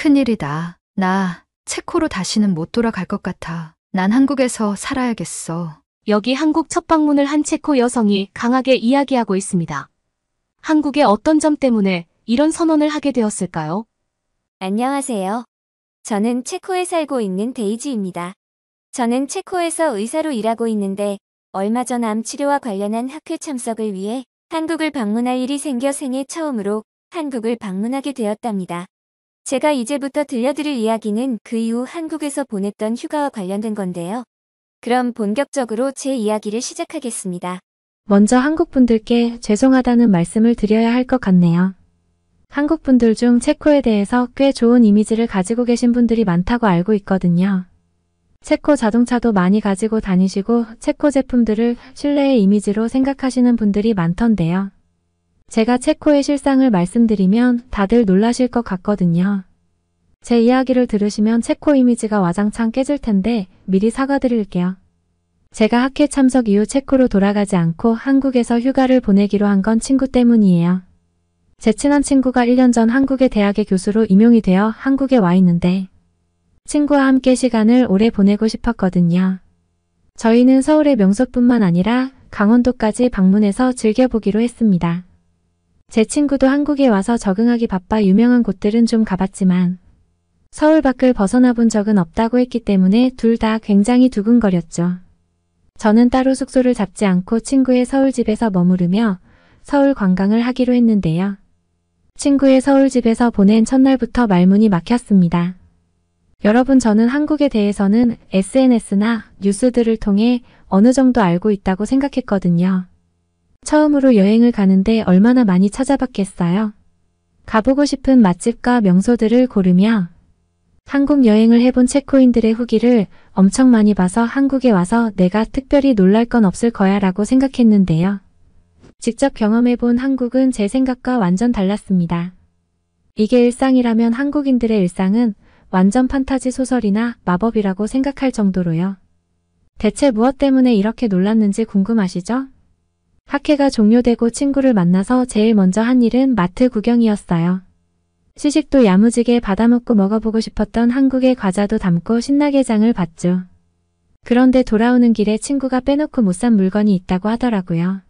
큰일이다. 나 체코로 다시는 못 돌아갈 것 같아. 난 한국에서 살아야겠어. 여기 한국 첫 방문을 한 체코 여성이 강하게 이야기하고 있습니다. 한국의 어떤 점 때문에 이런 선언을 하게 되었을까요? 안녕하세요. 저는 체코에 살고 있는 데이지입니다. 저는 체코에서 의사로 일하고 있는데 얼마 전 암 치료와 관련한 학회 참석을 위해 한국을 방문할 일이 생겨 생애 처음으로 한국을 방문하게 되었답니다. 제가 이제부터 들려드릴 이야기는 그 이후 한국에서 보냈던 휴가와 관련된 건데요. 그럼 본격적으로 제 이야기를 시작하겠습니다. 먼저 한국 분들께 죄송하다는 말씀을 드려야 할 것 같네요. 한국 분들 중 체코에 대해서 꽤 좋은 이미지를 가지고 계신 분들이 많다고 알고 있거든요. 체코 자동차도 많이 가지고 다니시고 체코 제품들을 신뢰의 이미지로 생각하시는 분들이 많던데요. 제가 체코의 실상을 말씀드리면 다들 놀라실 것 같거든요. 제 이야기를 들으시면 체코 이미지가 와장창 깨질 텐데 미리 사과드릴게요. 제가 학회 참석 이후 체코로 돌아가지 않고 한국에서 휴가를 보내기로 한 건 친구 때문이에요. 제 친한 친구가 1년 전 한국의 대학의 교수로 임용이 되어 한국에 와 있는데 친구와 함께 시간을 오래 보내고 싶었거든요. 저희는 서울의 명소뿐만 아니라 강원도까지 방문해서 즐겨보기로 했습니다. 제 친구도 한국에 와서 적응하기 바빠 유명한 곳들은 좀 가봤지만 서울 밖을 벗어나 본 적은 없다고 했기 때문에 둘 다 굉장히 두근거렸죠. 저는 따로 숙소를 잡지 않고 친구의 서울집에서 머무르며 서울 관광을 하기로 했는데요. 친구의 서울집에서 보낸 첫날부터 말문이 막혔습니다. 여러분, 저는 한국에 대해서는 SNS나 뉴스들을 통해 어느 정도 알고 있다고 생각했거든요. 처음으로 여행을 가는데 얼마나 많이 찾아봤겠어요? 가보고 싶은 맛집과 명소들을 고르며 한국 여행을 해본 체코인들의 후기를 엄청 많이 봐서 한국에 와서 내가 특별히 놀랄 건 없을 거야 라고 생각했는데요. 직접 경험해본 한국은 제 생각과 완전 달랐습니다. 이게 일상이라면 한국인들의 일상은 완전 판타지 소설이나 마법이라고 생각할 정도로요. 대체 무엇 때문에 이렇게 놀랐는지 궁금하시죠? 학회가 종료되고 친구를 만나서 제일 먼저 한 일은 마트 구경이었어요. 시식도 야무지게 받아먹고 먹어보고 싶었던 한국의 과자도 담고 신나게 장을 봤죠. 그런데 돌아오는 길에 친구가 빼놓고 못 산 물건이 있다고 하더라고요.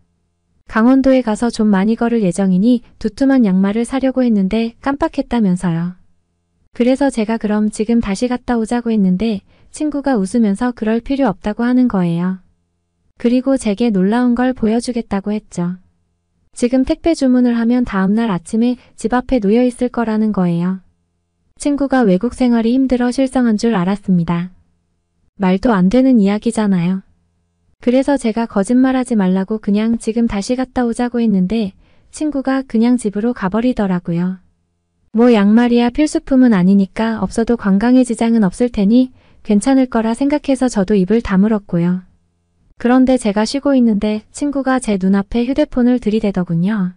강원도에 가서 좀 많이 걸을 예정이니 두툼한 양말을 사려고 했는데 깜빡했다면서요. 그래서 제가 그럼 지금 다시 갔다 오자고 했는데 친구가 웃으면서 그럴 필요 없다고 하는 거예요. 그리고 제게 놀라운 걸 보여주겠다고 했죠. 지금 택배 주문을 하면 다음날 아침에 집 앞에 놓여 있을 거라는 거예요. 친구가 외국 생활이 힘들어 실성한 줄 알았습니다. 말도 안 되는 이야기잖아요. 그래서 제가 거짓말하지 말라고 그냥 지금 다시 갔다 오자고 했는데 친구가 그냥 집으로 가버리더라고요. 뭐 양말이야 필수품은 아니니까 없어도 관광에 지장은 없을 테니 괜찮을 거라 생각해서 저도 입을 다물었고요. 그런데 제가 쉬고 있는데 친구가 제 눈앞에 휴대폰을 들이대더군요.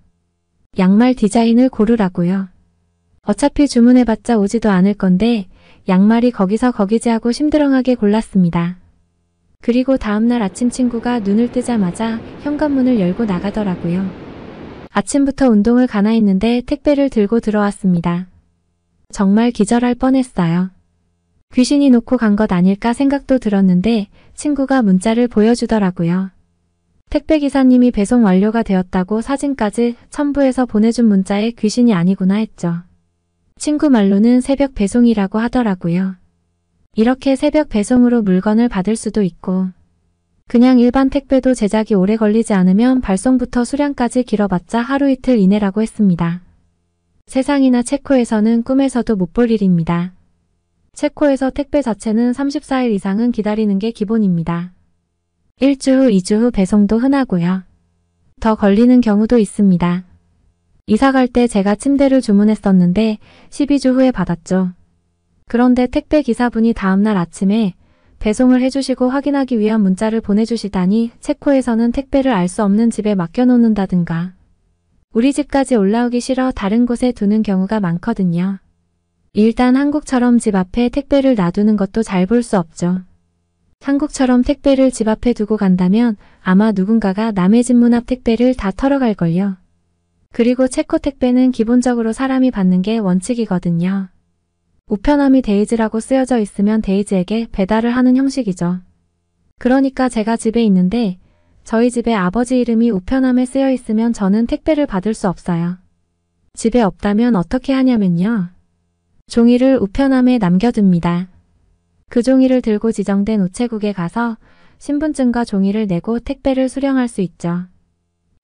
양말 디자인을 고르라고요. 어차피 주문해봤자 오지도 않을 건데 양말이 거기서 거기지 하고 심드렁하게 골랐습니다. 그리고 다음날 아침 친구가 눈을 뜨자마자 현관문을 열고 나가더라고요. 아침부터 운동을 가나 했는데 택배를 들고 들어왔습니다. 정말 기절할 뻔했어요. 귀신이 놓고 간 것 아닐까 생각도 들었는데 친구가 문자를 보여주더라고요. 택배기사님이 배송 완료가 되었다고 사진까지 첨부해서 보내준 문자에 귀신이 아니구나 했죠. 친구 말로는 새벽 배송이라고 하더라고요. 이렇게 새벽 배송으로 물건을 받을 수도 있고 그냥 일반 택배도 제작이 오래 걸리지 않으면 발송부터 수량까지 길어봤자 하루 이틀 이내라고 했습니다. 세상이나 체코에서는 꿈에서도 못 볼 일입니다. 체코에서 택배 자체는 34일 이상은 기다리는 게 기본입니다. 1주 후, 2주 후 배송도 흔하고요. 더 걸리는 경우도 있습니다. 이사 갈 때 제가 침대를 주문했었는데 12주 후에 받았죠. 그런데 택배 기사분이 다음날 아침에 배송을 해주시고 확인하기 위한 문자를 보내주시다니 체코에서는 택배를 알 수 없는 집에 맡겨놓는다든가 우리 집까지 올라오기 싫어 다른 곳에 두는 경우가 많거든요. 일단 한국처럼 집 앞에 택배를 놔두는 것도 잘 볼 수 없죠. 한국처럼 택배를 집 앞에 두고 간다면 아마 누군가가 남의 집 문 앞 택배를 다 털어갈걸요. 그리고 체코 택배는 기본적으로 사람이 받는 게 원칙이거든요. 우편함이 데이즈라고 쓰여져 있으면 데이즈에게 배달을 하는 형식이죠. 그러니까 제가 집에 있는데 저희 집에 아버지 이름이 우편함에 쓰여 있으면 저는 택배를 받을 수 없어요. 집에 없다면 어떻게 하냐면요. 종이를 우편함에 남겨둡니다. 그 종이를 들고 지정된 우체국에 가서 신분증과 종이를 내고 택배를 수령할 수 있죠.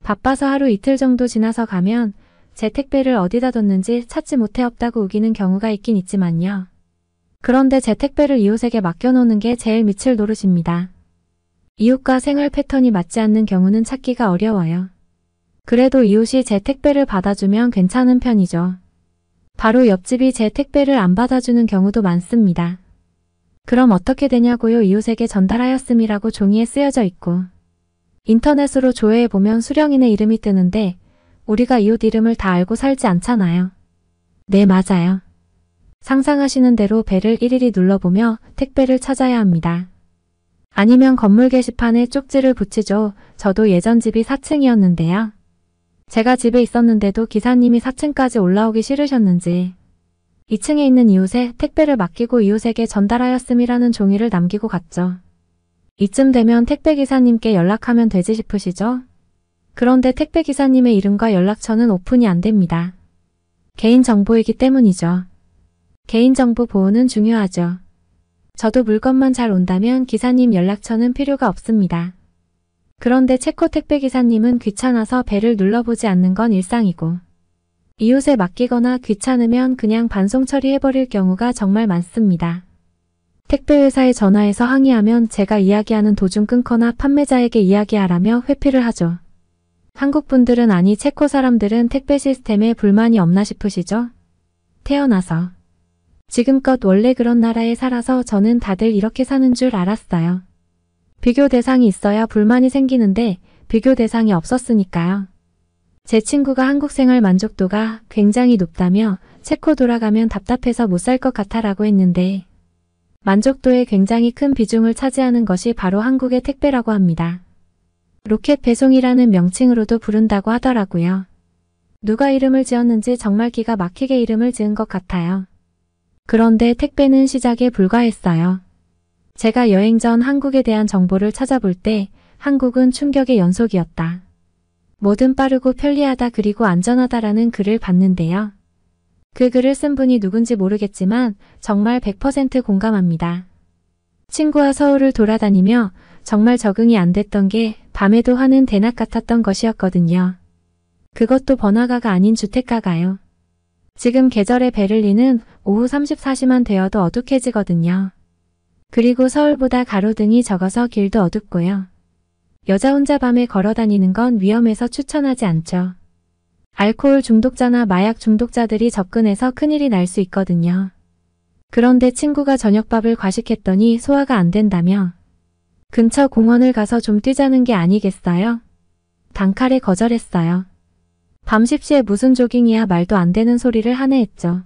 바빠서 하루 이틀 정도 지나서 가면 제 택배를 어디다 뒀는지 찾지 못해 없다고 우기는 경우가 있긴 있지만요. 그런데 제 택배를 이웃에게 맡겨놓는 게 제일 미칠 노릇입니다. 이웃과 생활 패턴이 맞지 않는 경우는 찾기가 어려워요. 그래도 이웃이 제 택배를 받아주면 괜찮은 편이죠. 바로 옆집이 제 택배를 안 받아주는 경우도 많습니다. 그럼 어떻게 되냐고요? 이웃에게 전달하였음이라고 종이에 쓰여져 있고 인터넷으로 조회해보면 수령인의 이름이 뜨는데 우리가 이웃 이름을 다 알고 살지 않잖아요. 네, 맞아요. 상상하시는 대로 배를 일일이 눌러보며 택배를 찾아야 합니다. 아니면 건물 게시판에 쪽지를 붙이죠. 저도 예전 집이 4층이었는데요. 제가 집에 있었는데도 기사님이 4층까지 올라오기 싫으셨는지 2층에 있는 이웃에 택배를 맡기고 이웃에게 전달하였음이라는 종이를 남기고 갔죠. 이쯤 되면 택배기사님께 연락하면 되지 싶으시죠? 그런데 택배기사님의 이름과 연락처는 오픈이 안 됩니다. 개인정보이기 때문이죠. 개인정보 보호는 중요하죠. 저도 물건만 잘 온다면 기사님 연락처는 필요가 없습니다. 그런데 체코 택배기사님은 귀찮아서 배를 눌러보지 않는 건 일상이고 이웃에 맡기거나 귀찮으면 그냥 반송 처리해버릴 경우가 정말 많습니다. 택배회사에 전화해서 항의하면 제가 이야기하는 도중 끊거나 판매자에게 이야기하라며 회피를 하죠. 한국 분들은 아니 체코 사람들은 택배 시스템에 불만이 없나 싶으시죠? 태어나서. 지금껏 원래 그런 나라에 살아서 저는 다들 이렇게 사는 줄 알았어요. 비교 대상이 있어야 불만이 생기는데 비교 대상이 없었으니까요. 제 친구가 한국 생활 만족도가 굉장히 높다며 체코 돌아가면 답답해서 못 살 것 같아라고 했는데 만족도에 굉장히 큰 비중을 차지하는 것이 바로 한국의 택배라고 합니다. 로켓 배송이라는 명칭으로도 부른다고 하더라고요. 누가 이름을 지었는지 정말 기가 막히게 이름을 지은 것 같아요. 그런데 택배는 시작에 불과했어요. 제가 여행 전 한국에 대한 정보를 찾아볼 때 한국은 충격의 연속이었다. 뭐든 빠르고 편리하다 그리고 안전하다라는 글을 봤는데요. 그 글을 쓴 분이 누군지 모르겠지만 정말 100% 공감합니다. 친구와 서울을 돌아다니며 정말 적응이 안 됐던 게 밤에도 하는 대낮 같았던 것이었거든요. 그것도 번화가가 아닌 주택가가요. 지금 계절의 베를린은 오후 34시만 되어도 어둑해지거든요. 그리고 서울보다 가로등이 적어서 길도 어둡고요. 여자 혼자 밤에 걸어다니는 건 위험해서 추천하지 않죠. 알코올 중독자나 마약 중독자들이 접근해서 큰일이 날 수 있거든요. 그런데 친구가 저녁밥을 과식했더니 소화가 안 된다며 근처 공원을 가서 좀 뛰자는 게 아니겠어요? 단칼에 거절했어요. 밤 10시에 무슨 조깅이야 말도 안 되는 소리를 하네 했죠.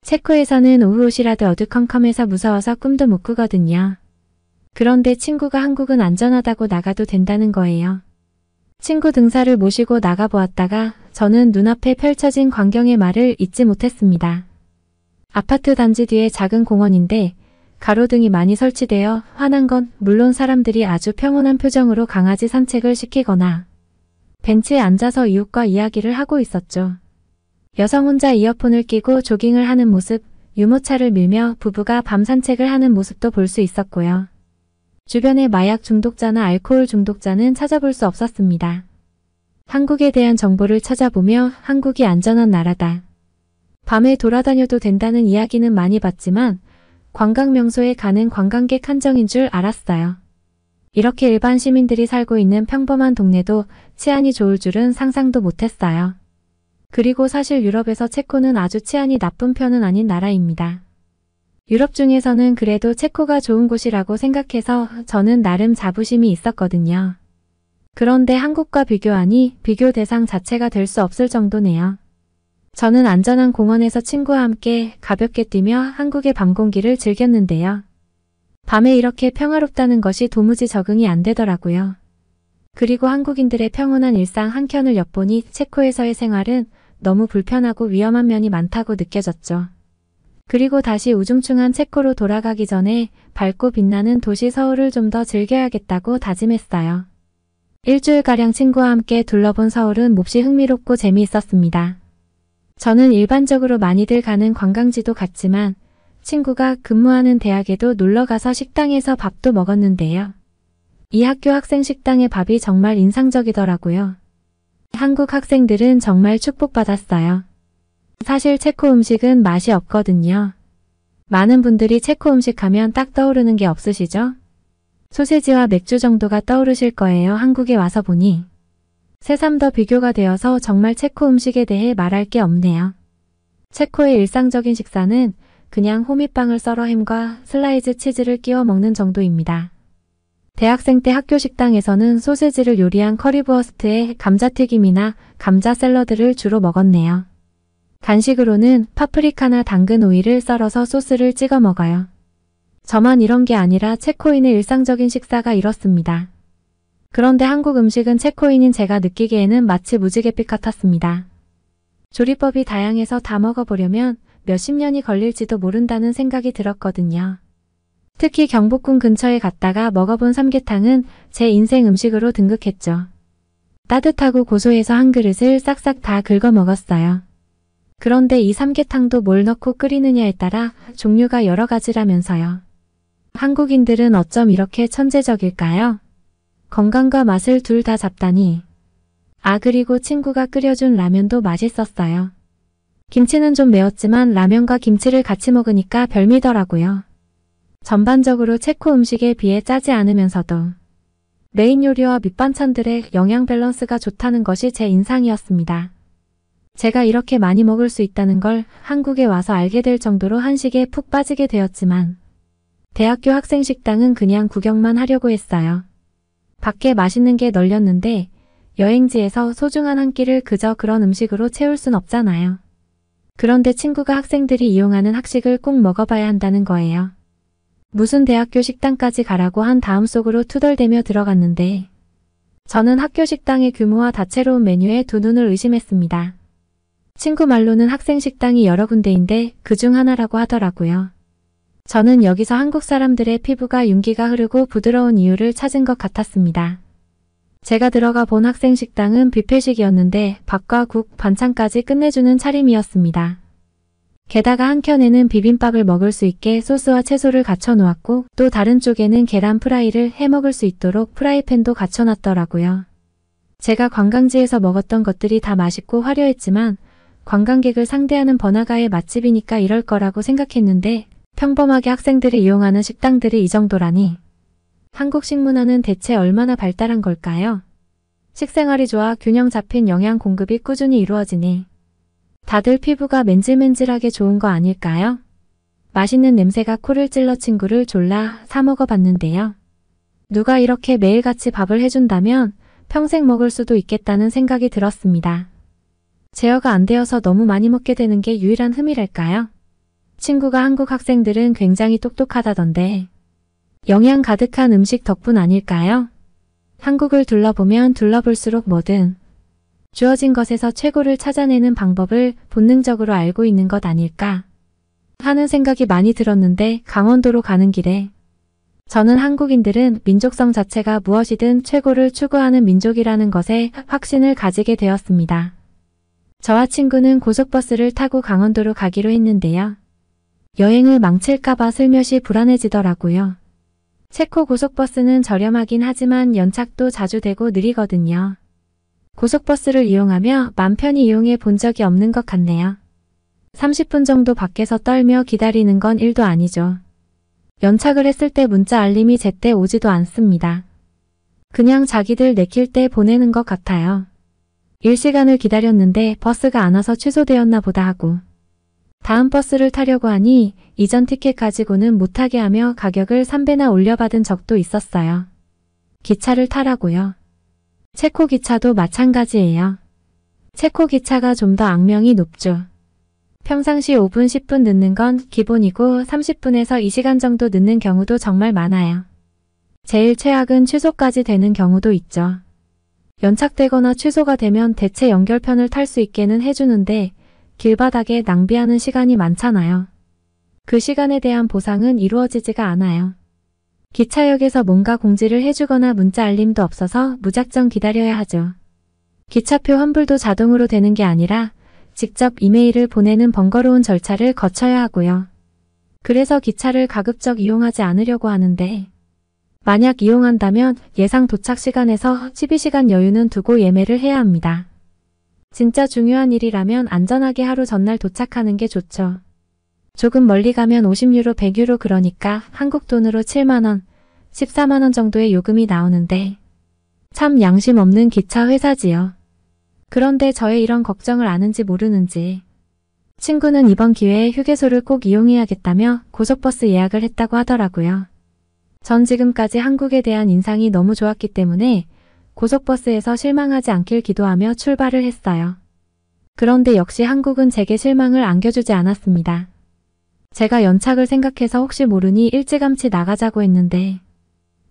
체코에서는 오후 5시라도 어두컴컴해서 무서워서 꿈도 못 꾸거든요. 그런데 친구가 한국은 안전하다고 나가도 된다는 거예요. 친구 등사를 모시고 나가보았다가 저는 눈앞에 펼쳐진 광경의 말을 잊지 못했습니다. 아파트 단지 뒤에 작은 공원인데 가로등이 많이 설치되어 환한 건 물론 사람들이 아주 평온한 표정으로 강아지 산책을 시키거나 벤치에 앉아서 이웃과 이야기를 하고 있었죠. 여성 혼자 이어폰을 끼고 조깅을 하는 모습, 유모차를 밀며 부부가 밤 산책을 하는 모습도 볼 수 있었고요. 주변에 마약 중독자나 알코올 중독자는 찾아볼 수 없었습니다. 한국에 대한 정보를 찾아보며 한국이 안전한 나라다. 밤에 돌아다녀도 된다는 이야기는 많이 봤지만 관광 명소에 가는 관광객 한정인 줄 알았어요. 이렇게 일반 시민들이 살고 있는 평범한 동네도 치안이 좋을 줄은 상상도 못했어요. 그리고 사실 유럽에서 체코는 아주 치안이 나쁜 편은 아닌 나라입니다. 유럽 중에서는 그래도 체코가 좋은 곳이라고 생각해서 저는 나름 자부심이 있었거든요. 그런데 한국과 비교하니 비교 대상 자체가 될 수 없을 정도네요. 저는 안전한 공원에서 친구와 함께 가볍게 뛰며 한국의 밤 공기를 즐겼는데요. 밤에 이렇게 평화롭다는 것이 도무지 적응이 안 되더라고요. 그리고 한국인들의 평온한 일상 한켠을 엿보니 체코에서의 생활은 너무 불편하고 위험한 면이 많다고 느껴졌죠. 그리고 다시 우중충한 체코로 돌아가기 전에 밝고 빛나는 도시 서울을 좀 더 즐겨야겠다고 다짐했어요. 일주일가량 친구와 함께 둘러본 서울은 몹시 흥미롭고 재미있었습니다. 저는 일반적으로 많이들 가는 관광지도 갔지만 친구가 근무하는 대학에도 놀러가서 식당에서 밥도 먹었는데요. 이 학교 학생 식당의 밥이 정말 인상적이더라고요. 한국 학생들은 정말 축복받았어요. 사실 체코 음식은 맛이 없거든요. 많은 분들이 체코 음식 하면 딱 떠오르는 게 없으시죠? 소세지와 맥주 정도가 떠오르실 거예요. 한국에 와서 보니 새삼 더 비교가 되어서 정말 체코 음식에 대해 말할 게 없네요. 체코의 일상적인 식사는 그냥 호밀빵을 썰어 햄과 슬라이즈 치즈를 끼워 먹는 정도입니다. 대학생 때 학교 식당에서는 소세지를 요리한 커리부어스트에 감자튀김이나 감자 샐러드를 주로 먹었네요. 간식으로는 파프리카나 당근 오이를 썰어서 소스를 찍어 먹어요. 저만 이런 게 아니라 체코인의 일상적인 식사가 이렇습니다. 그런데 한국 음식은 체코인인 제가 느끼기에는 마치 무지갯빛 같았습니다. 조리법이 다양해서 다 먹어보려면 몇십 년이 걸릴지도 모른다는 생각이 들었거든요. 특히 경복궁 근처에 갔다가 먹어본 삼계탕은 제 인생 음식으로 등극했죠. 따뜻하고 고소해서 한 그릇을 싹싹 다 긁어 먹었어요. 그런데 이 삼계탕도 뭘 넣고 끓이느냐에 따라 종류가 여러 가지라면서요. 한국인들은 어쩜 이렇게 천재적일까요? 건강과 맛을 둘 다 잡다니. 그리고 친구가 끓여준 라면도 맛있었어요. 김치는 좀 매웠지만 라면과 김치를 같이 먹으니까 별미더라고요. 전반적으로 체코 음식에 비해 짜지 않으면서도 메인 요리와 밑반찬들의 영양 밸런스가 좋다는 것이 제 인상이었습니다. 제가 이렇게 많이 먹을 수 있다는 걸 한국에 와서 알게 될 정도로 한식에 푹 빠지게 되었지만 대학교 학생 식당은 그냥 구경만 하려고 했어요. 밖에 맛있는 게 널렸는데 여행지에서 소중한 한 끼를 그저 그런 음식으로 채울 순 없잖아요. 그런데 친구가 학생들이 이용하는 학식을 꼭 먹어봐야 한다는 거예요. 무슨 대학교 식당까지 가라고 한 다음 속으로 투덜대며 들어갔는데 저는 학교 식당의 규모와 다채로운 메뉴에 두 눈을 의심했습니다. 친구 말로는 학생 식당이 여러 군데인데 그중 하나라고 하더라고요. 저는 여기서 한국 사람들의 피부가 윤기가 흐르고 부드러운 이유를 찾은 것 같았습니다. 제가 들어가 본 학생 식당은 뷔페식이었는데 밥과 국, 반찬까지 끝내주는 차림이었습니다. 게다가 한켠에는 비빔밥을 먹을 수 있게 소스와 채소를 갖춰 놓았고 또 다른 쪽에는 계란 프라이를 해 먹을 수 있도록 프라이팬도 갖춰 놨더라고요. 제가 관광지에서 먹었던 것들이 다 맛있고 화려했지만 관광객을 상대하는 번화가의 맛집이니까 이럴 거라고 생각했는데 평범하게 학생들이 이용하는 식당들이 이 정도라니. 한국 식문화는 대체 얼마나 발달한 걸까요? 식생활이 좋아 균형 잡힌 영양 공급이 꾸준히 이루어지니 다들 피부가 맨질맨질하게 좋은 거 아닐까요? 맛있는 냄새가 코를 찔러 친구를 졸라 사 먹어봤는데요. 누가 이렇게 매일같이 밥을 해준다면 평생 먹을 수도 있겠다는 생각이 들었습니다. 제어가 안 되어서 너무 많이 먹게 되는 게 유일한 흠이랄까요? 친구가 한국 학생들은 굉장히 똑똑하다던데 영양 가득한 음식 덕분 아닐까요? 한국을 둘러보면 둘러볼수록 뭐든 주어진 것에서 최고를 찾아내는 방법을 본능적으로 알고 있는 것 아닐까 하는 생각이 많이 들었는데 강원도로 가는 길에 저는 한국인들은 민족성 자체가 무엇이든 최고를 추구하는 민족이라는 것에 확신을 가지게 되었습니다. 저와 친구는 고속버스를 타고 강원도로 가기로 했는데요. 여행을 망칠까봐 슬며시 불안해지더라고요. 체코 고속버스는 저렴하긴 하지만 연착도 자주 되고 느리거든요. 고속버스를 이용하며 맘 편히 이용해 본 적이 없는 것 같네요. 30분 정도 밖에서 떨며 기다리는 건 일도 아니죠. 연착을 했을 때 문자 알림이 제때 오지도 않습니다. 그냥 자기들 내킬 때 보내는 것 같아요. 일시간을 기다렸는데 버스가 안 와서 취소되었나 보다 하고 다음 버스를 타려고 하니 이전 티켓 가지고는 못타게 하며 가격을 3배나 올려받은 적도 있었어요. 기차를 타라고요. 체코 기차도 마찬가지예요. 체코 기차가 좀 더 악명이 높죠. 평상시 5분 10분 늦는 건 기본이고 30분에서 2시간 정도 늦는 경우도 정말 많아요. 제일 최악은 취소까지 되는 경우도 있죠. 연착되거나 취소가 되면 대체 연결편을 탈 수 있게는 해주는데 길바닥에 낭비하는 시간이 많잖아요. 그 시간에 대한 보상은 이루어지지가 않아요. 기차역에서 뭔가 공지를 해주거나 문자 알림도 없어서 무작정 기다려야 하죠. 기차표 환불도 자동으로 되는 게 아니라 직접 이메일을 보내는 번거로운 절차를 거쳐야 하고요. 그래서 기차를 가급적 이용하지 않으려고 하는데 만약 이용한다면 예상 도착 시간에서 12시간 여유는 두고 예매를 해야 합니다. 진짜 중요한 일이라면 안전하게 하루 전날 도착하는 게 좋죠. 조금 멀리 가면 50유로, 100유로 그러니까 한국 돈으로 7만원, 14만원 정도의 요금이 나오는데 참 양심 없는 기차 회사지요. 그런데 저의 이런 걱정을 아는지 모르는지 친구는 이번 기회에 휴게소를 꼭 이용해야겠다며 고속버스 예약을 했다고 하더라고요. 전 지금까지 한국에 대한 인상이 너무 좋았기 때문에 고속버스에서 실망하지 않길 기도하며 출발을 했어요. 그런데 역시 한국은 제게 실망을 안겨주지 않았습니다. 제가 연착을 생각해서 혹시 모르니 일찌감치 나가자고 했는데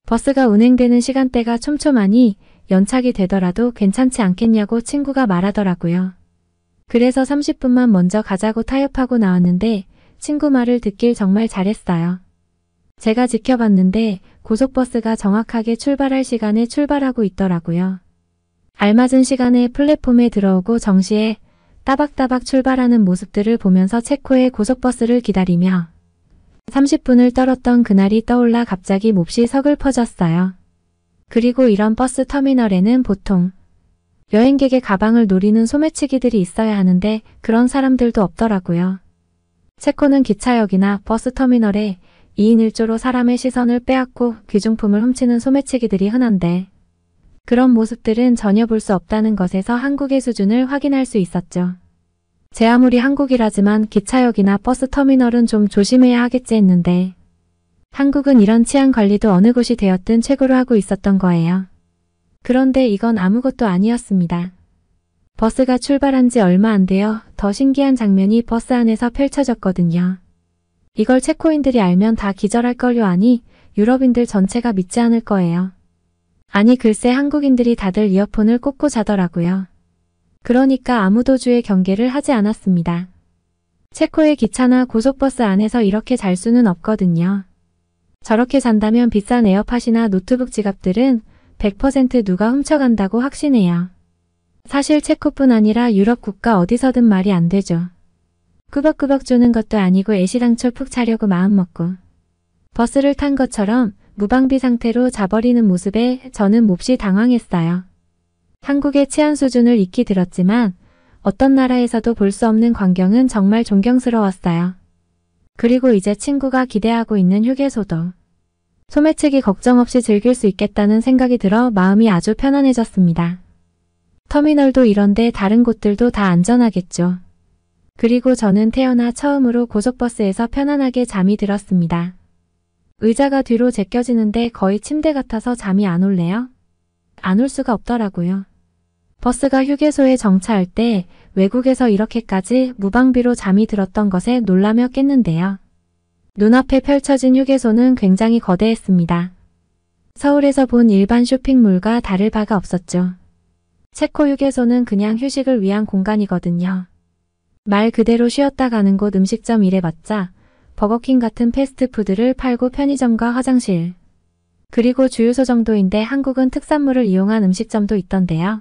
버스가 운행되는 시간대가 촘촘하니 연착이 되더라도 괜찮지 않겠냐고 친구가 말하더라고요. 그래서 30분만 먼저 가자고 타협하고 나왔는데 친구 말을 듣길 정말 잘했어요. 제가 지켜봤는데 고속버스가 정확하게 출발할 시간에 출발하고 있더라고요. 알맞은 시간에 플랫폼에 들어오고 정시에 따박따박 출발하는 모습들을 보면서 체코의 고속버스를 기다리며 30분을 떨었던 그날이 떠올라 갑자기 몹시 서글퍼졌어요. 그리고 이런 버스 터미널에는 보통 여행객의 가방을 노리는 소매치기들이 있어야 하는데 그런 사람들도 없더라고요. 체코는 기차역이나 버스 터미널에 2인 1조로 사람의 시선을 빼앗고 귀중품을 훔치는 소매치기들이 흔한데 그런 모습들은 전혀 볼 수 없다는 것에서 한국의 수준을 확인할 수 있었죠. 제 아무리 한국이라지만 기차역이나 버스 터미널은 좀 조심해야 하겠지 했는데 한국은 이런 치안 관리도 어느 곳이 되었든 최고로 하고 있었던 거예요. 그런데 이건 아무것도 아니었습니다. 버스가 출발한 지 얼마 안 되어 더 신기한 장면이 버스 안에서 펼쳐졌거든요. 이걸 체코인들이 알면 다 기절할걸요. 아니 유럽인들 전체가 믿지 않을 거예요. 아니 글쎄 한국인들이 다들 이어폰을 꽂고 자더라고요. 그러니까 아무도 주의 경계를 하지 않았습니다. 체코의 기차나 고속버스 안에서 이렇게 잘 수는 없거든요. 저렇게 잔다면 비싼 에어팟이나 노트북 지갑들은 100% 누가 훔쳐간다고 확신해요. 사실 체코뿐 아니라 유럽 국가 어디서든 말이 안 되죠. 꾸벅꾸벅 주는 것도 아니고 애시당초 푹 자려고 마음먹고 버스를 탄 것처럼 무방비 상태로 자버리는 모습에 저는 몹시 당황했어요. 한국의 치안 수준을 익히 들었지만 어떤 나라에서도 볼 수 없는 광경은 정말 존경스러웠어요. 그리고 이제 친구가 기대하고 있는 휴게소도 소매치기 걱정 없이 즐길 수 있겠다는 생각이 들어 마음이 아주 편안해졌습니다. 터미널도 이런데 다른 곳들도 다 안전하겠죠. 그리고 저는 태어나 처음으로 고속버스에서 편안하게 잠이 들었습니다. 의자가 뒤로 제껴지는데 거의 침대 같아서 잠이 안 올래요? 안 올 수가 없더라고요. 버스가 휴게소에 정차할 때 외국에서 이렇게까지 무방비로 잠이 들었던 것에 놀라며 깼는데요. 눈앞에 펼쳐진 휴게소는 굉장히 거대했습니다. 서울에서 본 일반 쇼핑몰과 다를 바가 없었죠. 체코 휴게소는 그냥 휴식을 위한 공간이거든요. 말 그대로 쉬었다 가는 곳 음식점 이래봤자 버거킹 같은 패스트푸드를 팔고 편의점과 화장실 그리고 주유소 정도인데 한국은 특산물을 이용한 음식점도 있던데요.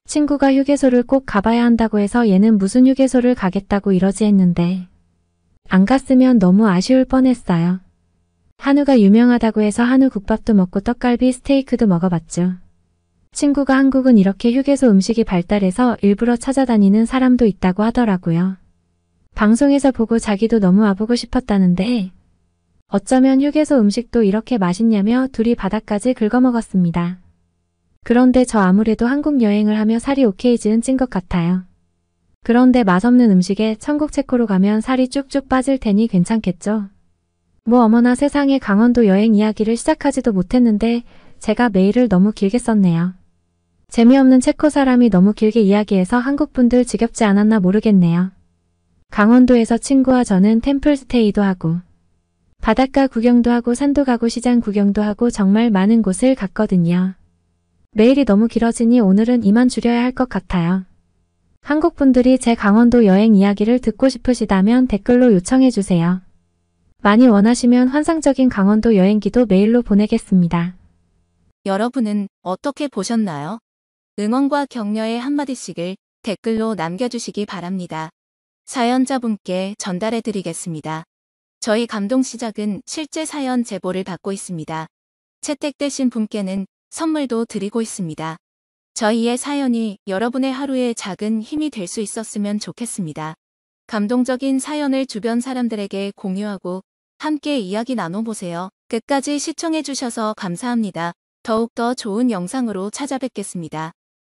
친구가 휴게소를 꼭 가봐야 한다고 해서 얘는 무슨 휴게소를 가겠다고 이러지 했는데 안 갔으면 너무 아쉬울 뻔했어요. 한우가 유명하다고 해서 한우 국밥도 먹고 떡갈비 스테이크도 먹어봤죠. 친구가 한국은 이렇게 휴게소 음식이 발달해서 일부러 찾아다니는 사람도 있다고 하더라고요. 방송에서 보고 자기도 너무 와보고 싶었다는데 어쩌면 휴게소 음식도 이렇게 맛있냐며 둘이 바닥까지 긁어먹었습니다. 그런데 저 아무래도 한국 여행을 하며 살이 오케이즈는 찐 것 같아요. 그런데 맛없는 음식에 천국 체코로 가면 살이 쭉쭉 빠질 테니 괜찮겠죠? 뭐 어머나 세상에 강원도 여행 이야기를 시작하지도 못했는데 제가 메일을 너무 길게 썼네요. 재미없는 체코 사람이 너무 길게 이야기해서 한국분들 지겹지 않았나 모르겠네요. 강원도에서 친구와 저는 템플스테이도 하고 바닷가 구경도 하고 산도 가고 시장 구경도 하고 정말 많은 곳을 갔거든요. 메일이 너무 길어지니 오늘은 이만 줄여야 할 것 같아요. 한국분들이 제 강원도 여행 이야기를 듣고 싶으시다면 댓글로 요청해주세요. 많이 원하시면 환상적인 강원도 여행기도 메일로 보내겠습니다. 여러분은 어떻게 보셨나요? 응원과 격려의 한마디씩을 댓글로 남겨주시기 바랍니다. 사연자분께 전달해 드리겠습니다. 저희 감동 시작은 실제 사연 제보를 받고 있습니다. 채택되신 분께는 선물도 드리고 있습니다. 저희의 사연이 여러분의 하루에 작은 힘이 될 수 있었으면 좋겠습니다. 감동적인 사연을 주변 사람들에게 공유하고 함께 이야기 나눠보세요. 끝까지 시청해주셔서 감사합니다. 더욱더 좋은 영상으로 찾아뵙겠습니다.